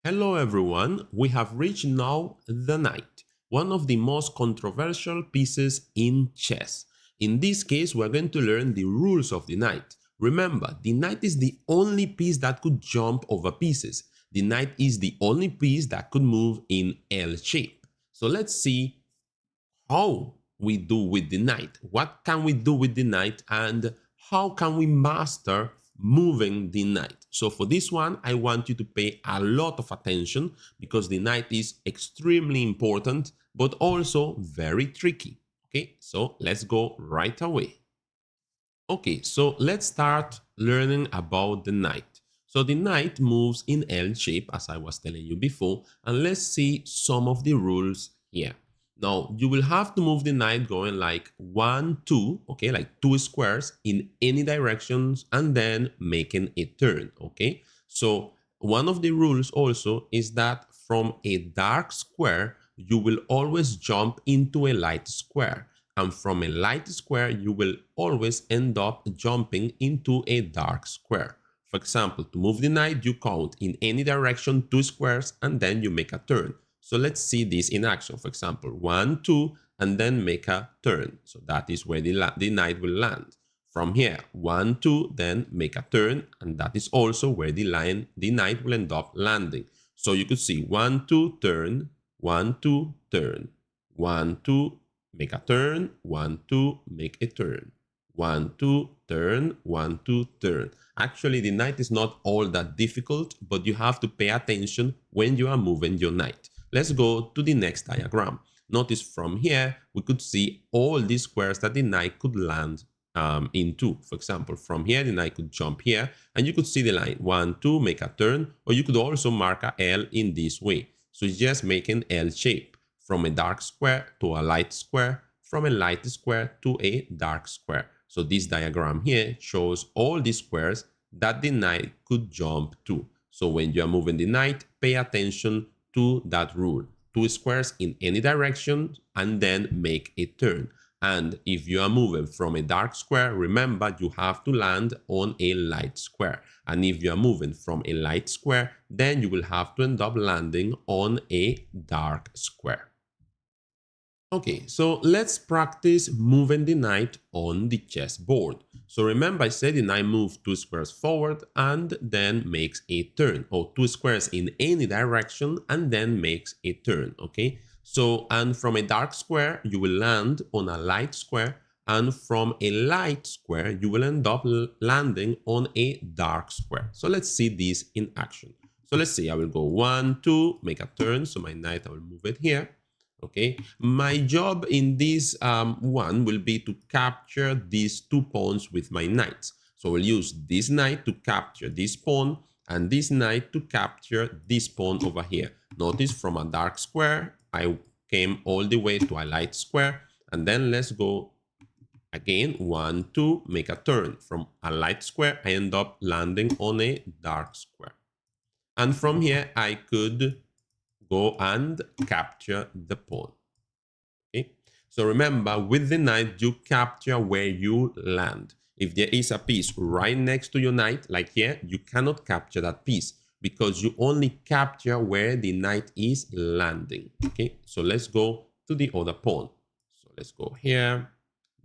Hello everyone, we have reached now the knight, one of the most controversial pieces in chess. In this case, we're going to learn the rules of the knight. Remember, the knight is the only piece that could jump over pieces. The knight is the only piece that could move in L shape. So let's see how we do with the knight. What can we do with the knight and how can we master moving the knight? So for this one, I want you to pay a lot of attention because the knight is extremely important, but also very tricky. Okay, so let's go right away. Okay, so let's start learning about the knight. So the knight moves in L shape, as I was telling you before, and let's see some of the rules here. Now, you will have to move the knight going like 1, 2, okay, like 2 squares in any directions, and then making a turn, okay? So one of the rules also is that from a dark square, you will always jump into a light square, and from a light square you will always end up jumping into a dark square. For example, to move the knight, you count in any direction 2 squares and then you make a turn. So let's see this in action. For example, 1, 2, and then make a turn. So that is where the knight will land. From here, 1, 2, then make a turn, and that is also where the knight will end up landing. So you could see 1, 2, turn, 1, 2, turn, 1, 2, make a turn, 1, 2, make a turn, 1, 2, turn, 1, 2, turn. Actually, the knight is not all that difficult, but you have to pay attention when you are moving your knight. Let's go to the next diagram. Notice from here, we could see all these squares that the knight could land into. For example, from here, the knight could jump here, and you could see the line 1, 2, make a turn, or you could also mark a L in this way. So it's just making L shape from a dark square to a light square, from a light square to a dark square. So this diagram here shows all the squares that the knight could jump to. So when you are moving the knight, pay attention to that rule. 2 squares in any direction and then make a turn. And if you are moving from a dark square, remember you have to land on a light square. And if you are moving from a light square, then you will have to end up landing on a dark square. Okay, so let's practice moving the knight on the chessboard. So remember I said the knight moves 2 squares forward and then makes a turn, or 2 squares in any direction and then makes a turn, okay? So, and from a dark square, you will land on a light square, and from a light square, you will end up landing on a dark square. So let's see this in action. So let's see, I will go 1, 2, make a turn, so my knight, I will move it here. Okay, my job in this one will be to capture these 2 pawns with my knights. So we'll use this knight to capture this pawn and this knight to capture this pawn over here. Notice from a dark square, I came all the way to a light square, and then let's go again, 1, 2, make a turn. From a light square, I end up landing on a dark square. And from here, I could go and capture the pawn. Okay? So remember, with the knight, you capture where you land. If there is a piece right next to your knight, like here, you cannot capture that piece because you only capture where the knight is landing. Okay, so let's go to the other pawn. So let's go here,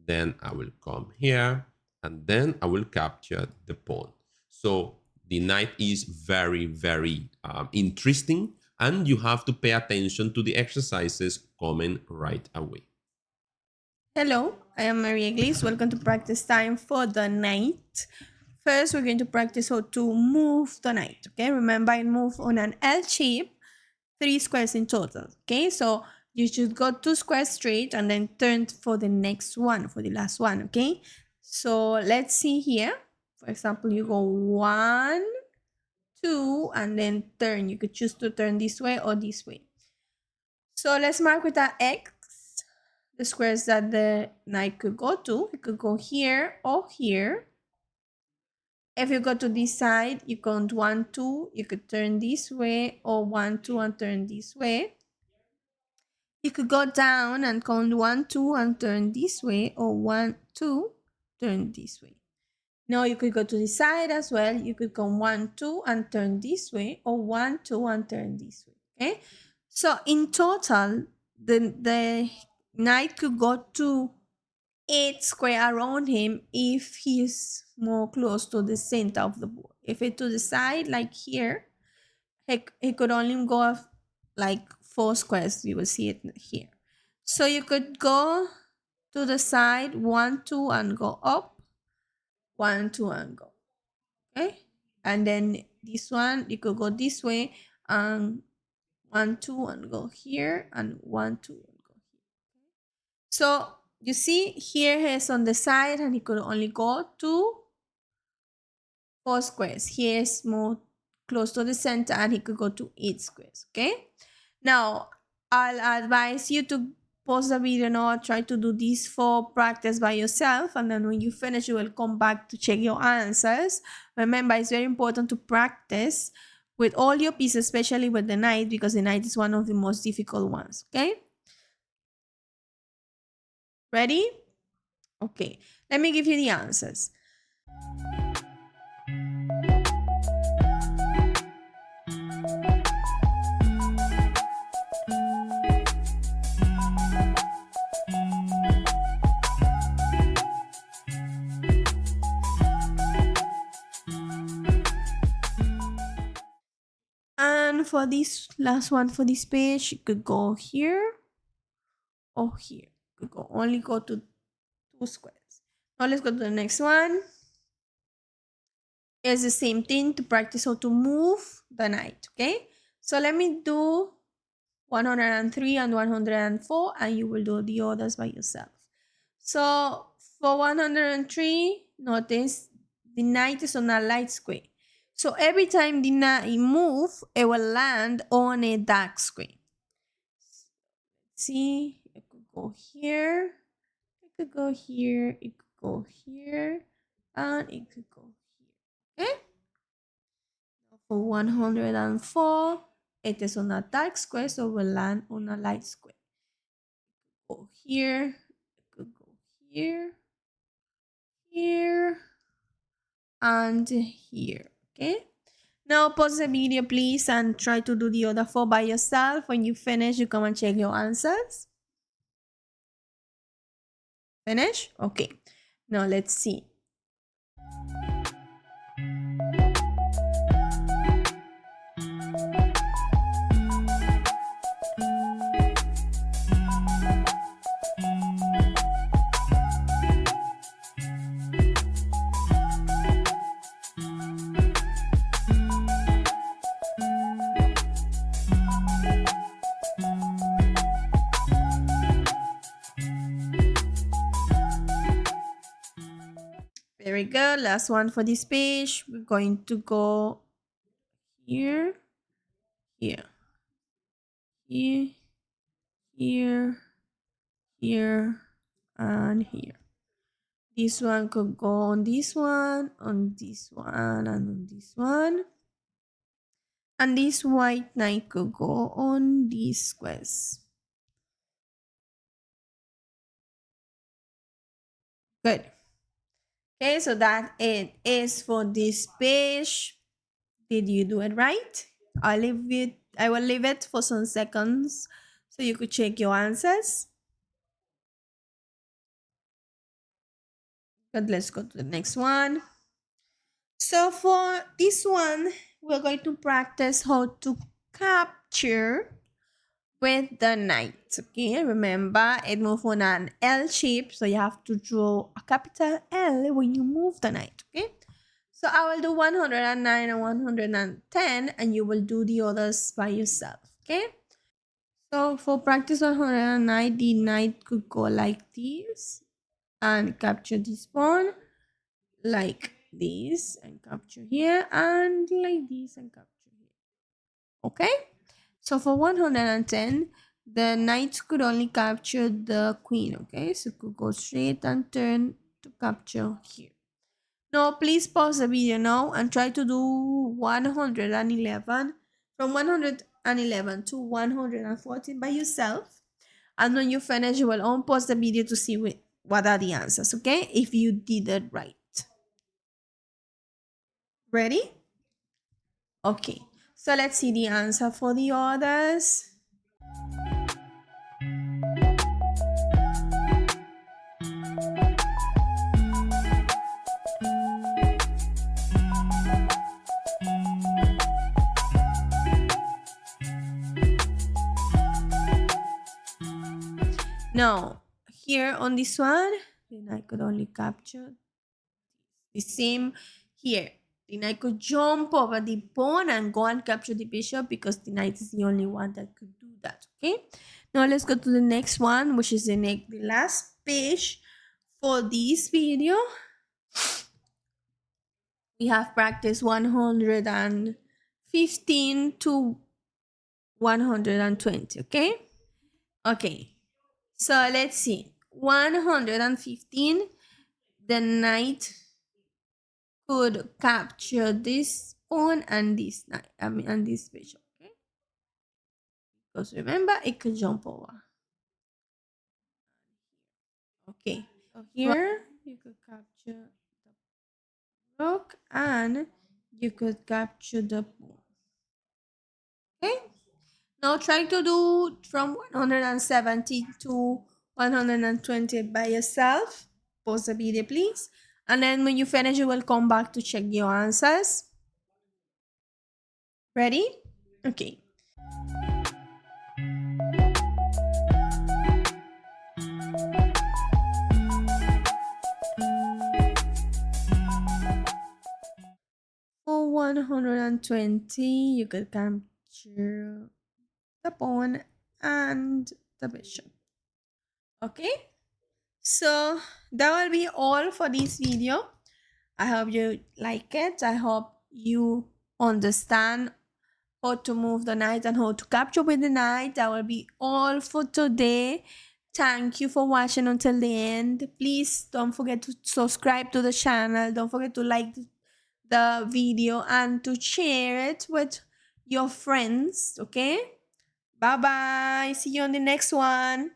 then I will come here, and then I will capture the pawn. So the knight is very, very interesting, and you have to pay attention to the exercises coming right away. Hello, I am Maria Glees. Welcome to practice time for the knight. First, we're going to practice how to move the knight. Okay, remember I move on an L shape, 3 squares in total. Okay, so you should go 2 squares straight and then turn for the next one, for the last one. Okay, so let's see here. For example, you go 1, 2, and then turn. You could choose to turn this way or this way. So let's mark with an X the squares that the knight could go to. It could go here or here. If you go to this side, you count 1, 2. You could turn this way, or 1, 2, and turn this way. You could go down and count 1, 2, and turn this way, or 1, 2, turn this way. Now you could go to the side as well. You could go 1, 2 and turn this way, or 1, 2 and turn this way. Okay. So in total, the knight could go to 8 square around him if he's more close to the center of the board. If it's to the side, like here, he could only go like 4 squares. You will see it here. So you could go to the side 1, 2 and go up, 1, 2 and go. Okay. And then this one, you could go this way and 1, 2 and go here, and 1, 2 and go here. So you see here he's on the side and he could only go to 4 squares. Here is more close to the center and he could go to 8 squares. Okay. Now I'll advise you to pause the video now, try to do these 4 practice by yourself, and then when you finish you will come back to check your answers. Remember, it's very important to practice with all your pieces, especially with the knight, because the knight is one of the most difficult ones. Okay, ready? Okay, let me give you the answers. And for this last one, for this page, you could go here or here. You could only go to 2 squares. Now let's go to the next one. It's the same thing to practice how to move the knight. Okay, so let me do 103 and 104, and you will do the others by yourself. So for 103, notice the knight is on a light square. So every time the knight move, it will land on a dark square. See, it could go here, it could go here, it could go here, and it could go here. Okay? For 104, it is on a dark square, so will land on a light square. It could go here, it could go here, here, and here. Okay? Now pause the video please and try to do the other 4 by yourself. When you finish, you come and check your answers. Finish? Okay. Now let's see. Very good. Last one for this page. We're going to go here, here, here, here, here, and here. This one could go on this one, on this one, and on this one. And this white knight could go on these squares. Good. Okay, so that it is for this page. Did you do it right? I will leave it for some seconds so you could check your answers. But let's go to the next one. So for this one, we're going to practice how to capture with the knight. Okay, remember it moves on an L shape, so you have to draw a capital L when you move the knight. Okay, so I will do 109 and 110, and you will do the others by yourself. Okay, so for practice 109, the knight could go like this and capture this pawn, like this and capture here, and like this and capture here. Okay, so for 110, the knight could only capture the queen. Okay, so it could go straight and turn to capture here. Now please pause the video now and try to do 111, from 111 to 114 by yourself, and when you finish you will unpause the video to see what are the answers. Okay, if you did it right. Ready? Okay, so let's see the answer for the others. Now, here on this one, then I could only capture the same here. Then I could jump over the pawn and go and capture the bishop because the knight is the only one that could do that. Okay. Now let's go to the next one, which is the last page for this video. We have practiced 115 to 120. Okay. Okay. So let's see. 115, the knight could capture this pawn and this knight, and this bishop, okay? Because remember, it could jump over. Okay, so here you could capture the rook and you could capture the pawn. Okay, now try to do from 170 to 120 by yourself. Pause the video, please. And then when you finish, you will come back to check your answers. Ready? Okay. For 120, you could capture the pawn and the bishop. Okay, so that will be all for this video. I hope you like it. I hope you understand how to move the knight and how to capture with the knight. That will be all for today. Thank you for watching until the end. Please don't forget to subscribe to the channel. Don't forget to like the video and to share it with your friends. Okay, bye bye, see you on the next one.